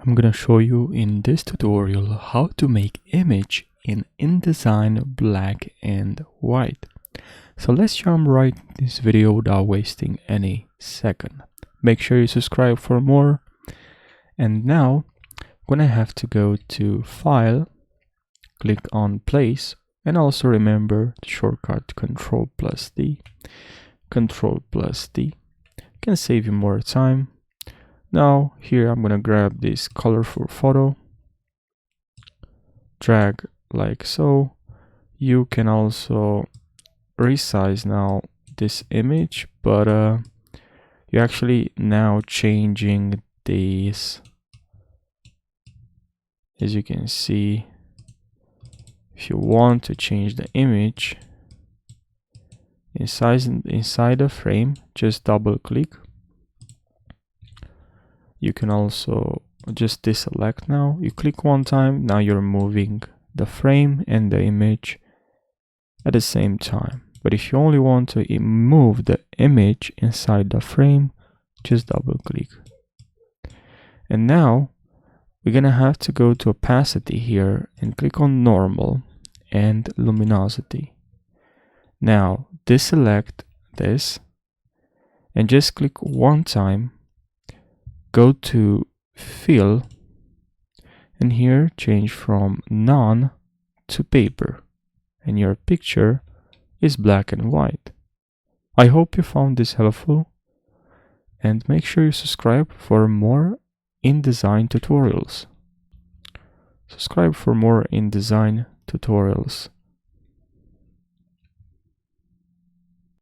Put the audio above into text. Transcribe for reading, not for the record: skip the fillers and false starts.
I'm gonna show you in this tutorial how to make image in InDesign black and white. So let's jump right into this video without wasting any second. Make sure you subscribe for more. And now I'm gonna have to go to File, click on Place, and also remember the shortcut Ctrl+D. Ctrl+D can save you more time. Now here I'm gonna grab this colorful photo, drag like so. You can also resize now this image, but you're actually now changing this. As you can see, if you want to change the image inside the frame, just double click. You can also just deselect now. You click one time, now you're moving the frame and the image at the same time. But if you only want to move the image inside the frame, just double click. And now we're gonna have to go to opacity here and click on normal and luminosity. Now deselect this and just click one time. Go to fill, and here change from none to paper, and your picture is black and white. I hope you found this helpful, and make sure you subscribe for more InDesign tutorials. Subscribe for more InDesign tutorials.